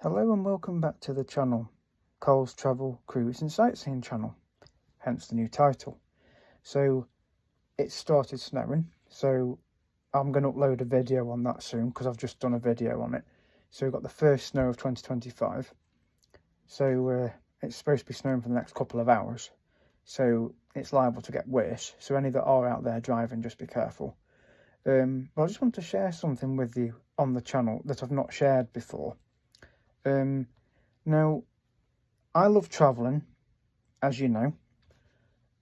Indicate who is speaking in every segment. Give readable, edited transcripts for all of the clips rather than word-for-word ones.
Speaker 1: Hello and welcome back to the channel, Cole's Travel, Cruise and Sightseeing channel, hence the new title. So it started snowing, so I'm going to upload a video on that soon because I've just done a video on it. So we've got the first snow of 2025, so it's supposed to be snowing for the next couple of hours, so it's liable to get worse, so any that are out there driving, just be careful. But I just want to share something with you on the channel that I've not shared before. Now, I love travelling, as you know.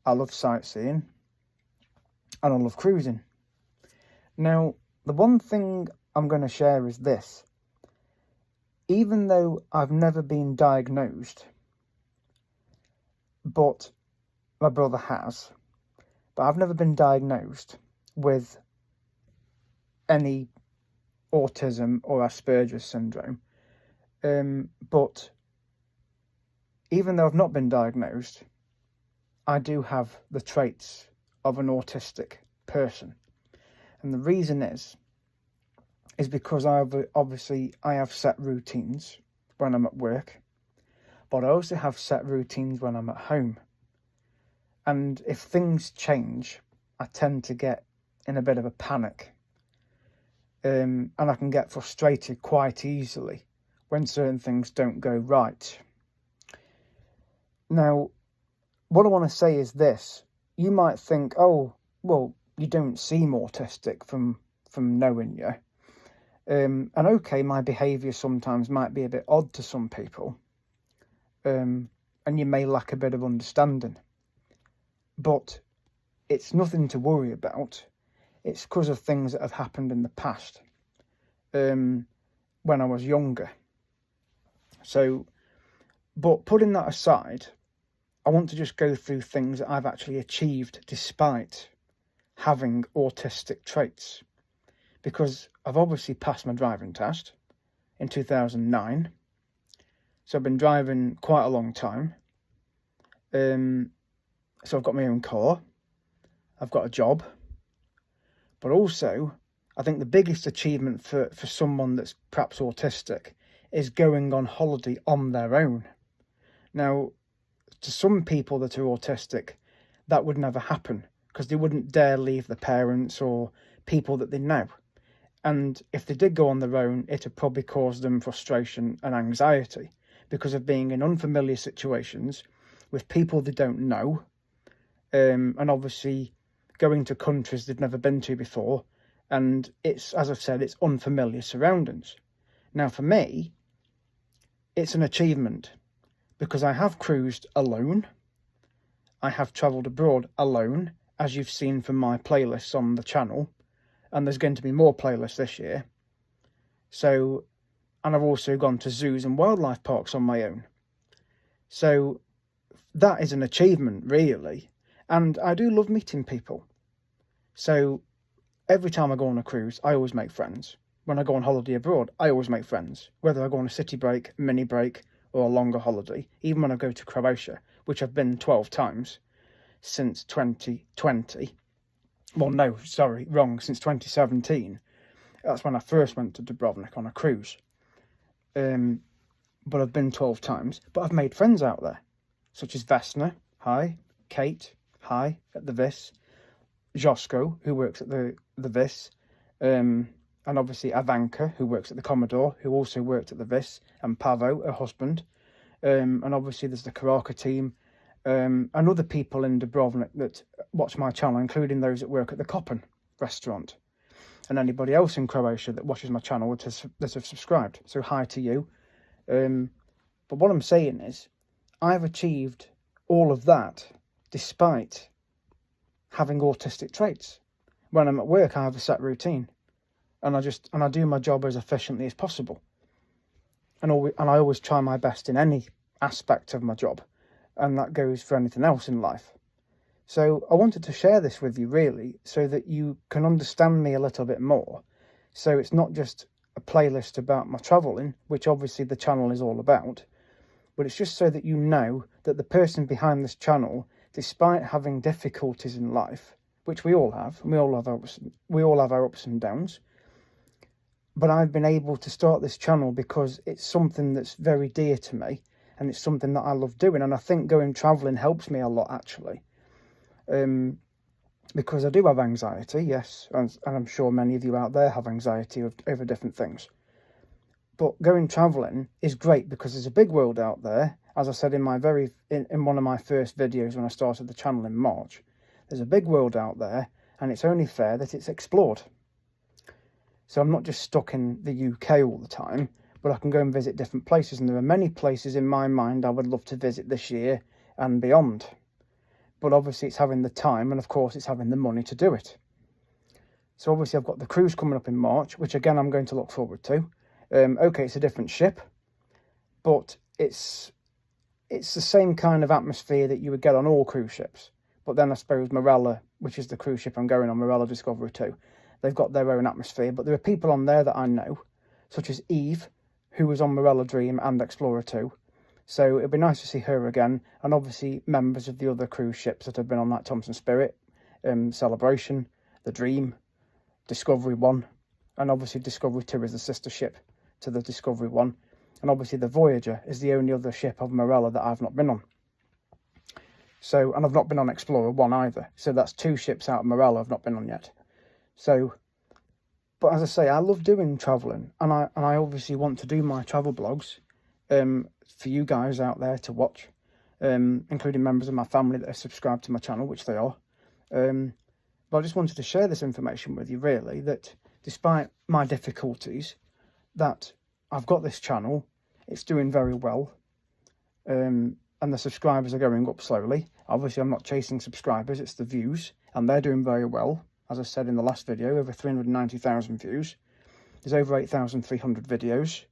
Speaker 1: I love sightseeing, and I love cruising. Now, the one thing I'm going to share is this. Even though I've never been diagnosed, but my brother has, but I've never been diagnosed with any autism or Asperger's syndrome. But even though I've not been diagnosed, I do have the traits of an autistic person. And the reason is because I have set routines when I'm at work, but I also have set routines when I'm at home. And if things change, I tend to get in a bit of a panic. And I can get frustrated quite easily when certain things don't go right. Now, what I want to say is this. You might think, oh, well, you don't seem autistic from knowing you. And okay, my behaviour sometimes might be a bit odd to some people. And you may lack a bit of understanding. But it's nothing to worry about. It's because of things that have happened in the past, when I was younger. So, but putting that aside, I want to just go through things that I've actually achieved despite having autistic traits. Because I've obviously passed my driving test in 2009. So I've been driving quite a long time. So I've got my own car. I've got a job. But also, I think the biggest achievement for someone that's perhaps autistic is going on holiday on their own. Now, to some people that are autistic, that would never happen because they wouldn't dare leave their parents or people that they know. And if they did go on their own, it would probably cause them frustration and anxiety because of being in unfamiliar situations with people they don't know, and obviously going to countries they've never been to before. And it's, as I've said, it's unfamiliar surroundings. Now, for me, it's an achievement because I have cruised alone. I have travelled abroad alone, as you've seen from my playlists on the channel. And there's going to be more playlists this year. So, and I've also gone to zoos and wildlife parks on my own. So that is an achievement, really. And I do love meeting people. So every time I go on a cruise, I always make friends. When I go on holiday abroad, I always make friends. Whether I go on a city break, mini break, or a longer holiday. Even when I go to Croatia, which I've been 12 times since 2020. Well, no, sorry, wrong. Since 2017. That's when I first went to Dubrovnik on a cruise. But I've been 12 times. But I've made friends out there, such as Vesna, hi. Kate, hi, at the Vis. Josko, who works at the Vis. And obviously Avanka, who works at the Commodore, who also worked at the Vis. And Pavo, her husband. And obviously there's the Karaka team. And other people in Dubrovnik that watch my channel, including those that work at the Kopan restaurant. And anybody else in Croatia that watches my channel that have subscribed. So hi to you. But what I'm saying is, I've achieved all of that despite having autistic traits. When I'm at work, I have a set routine. And I do my job as efficiently as possible. And I always try my best in any aspect of my job. And that goes for anything else in life. So I wanted to share this with you, really, so that you can understand me a little bit more. So it's not just a playlist about my travelling, which obviously the channel is all about, but it's just so that you know that the person behind this channel, despite having difficulties in life, which we all have, and we all have our ups and downs, But I've been able to start this channel because it's something that's very dear to me, and it's something that I love doing. And I think going travelling helps me a lot, actually. Because I do have anxiety, yes, and I'm sure many of you out there have anxiety over different things. But going travelling is great because there's a big world out there. As I said in one of my first videos when I started the channel in March, there's a big world out there, and it's only fair that it's explored. So I'm not just stuck in the UK all the time, but I can go and visit different places. And there are many places in my mind I would love to visit this year and beyond. But obviously it's having the time, and of course it's having the money to do it. So obviously I've got the cruise coming up in March, which again I'm going to look forward to. Okay, it's a different ship, but it's the same kind of atmosphere that you would get on all cruise ships. But then I suppose Morella, which is the cruise ship I'm going on, Morella Discovery 2, they've got their own atmosphere. But there are people on there that I know, such as Eve, who was on Morella Dream and Explorer 2. So it'd be nice to see her again. And obviously members of the other cruise ships that have been on that Thompson Spirit, Celebration, the Dream, Discovery 1. And obviously Discovery 2 is the sister ship to the Discovery 1. And obviously the Voyager is the only other ship of Morella that I've not been on. So, and I've not been on Explorer 1 either. So that's 2 ships out of Morella I've not been on yet. So, but as I say, I love doing travelling. And I obviously want to do my travel blogs for you guys out there to watch. Including members of my family that are subscribed to my channel, which they are. But I just wanted to share this information with you, really, that despite my difficulties, that I've got this channel, it's doing very well. And the subscribers are going up slowly. Obviously, I'm not chasing subscribers, it's the views, and they're doing very well. As I said in the last video, over 390,000 views. There's over 8,300 videos.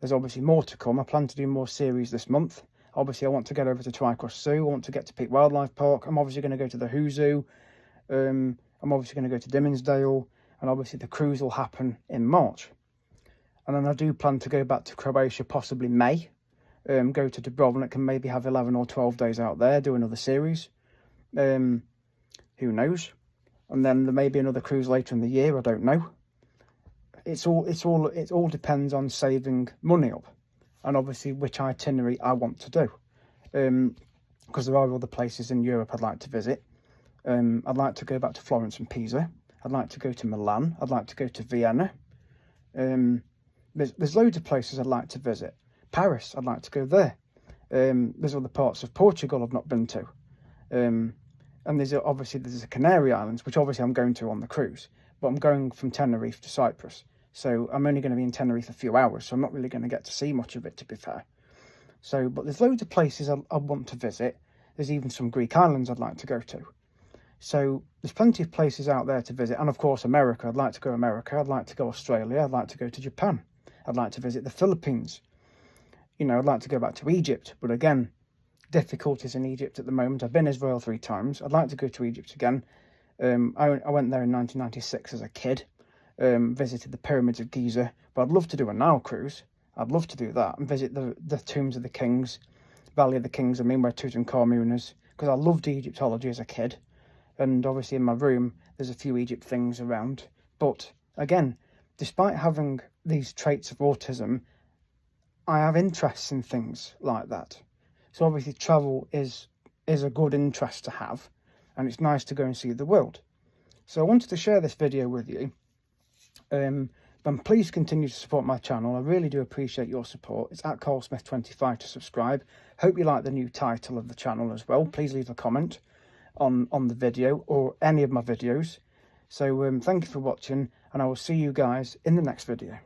Speaker 1: There's obviously more to come. I plan to do more series this month. Obviously, I want to get over to Twycross Zoo. I want to get to Peak Wildlife Park. I'm obviously going to go to the Who Zoo. I'm obviously going to go to Dimmingsdale. And obviously, the cruise will happen in March. And then I do plan to go back to Croatia, possibly May. Go to Dubrovnik and maybe have 11 or 12 days out there, do another series. Who knows? And then there may be another cruise later in the year, I don't know. It all depends on saving money up, and obviously which itinerary I want to do. Because there are other places in Europe I'd like to visit. I'd like to go back to Florence and Pisa. I'd like to go to Milan. I'd like to go to Vienna. There's loads of places I'd like to visit. Paris, I'd like to go there. There's other parts of Portugal I've not been to. And there's the Canary Islands, which obviously I'm going to on the cruise. But I'm going from Tenerife to Cyprus. So I'm only going to be in Tenerife a few hours, so I'm not really going to get to see much of it, to be fair. So, but there's loads of places I want to visit. There's even some Greek islands I'd like to go to. So there's plenty of places out there to visit. And of course, America. I'd like to go to America. I'd like to go to Australia. I'd like to go to Japan. I'd like to visit the Philippines. You know, I'd like to go back to Egypt. But again, difficulties in Egypt at the moment. I've been Israel 3 times. I'd like to go to Egypt again. I went there in 1996 as a kid. Visited the pyramids of Giza. But I'd love to do a Nile cruise. I'd love to do that and visit the tombs of the kings, Valley of the Kings, I mean, where Tutankhamun is, because I loved Egyptology as a kid. And obviously in my room, there's a few Egypt things around. But again, despite having these traits of autism, I have interests in things like that. So obviously travel is a good interest to have, and it's nice to go and see the world. So I wanted to share this video with you. And please continue to support my channel. I really do appreciate your support. It's at CarlSmith25 to subscribe. Hope you like the new title of the channel as well. Please leave a comment on the video or any of my videos. So thank you for watching, and I will see you guys in the next video.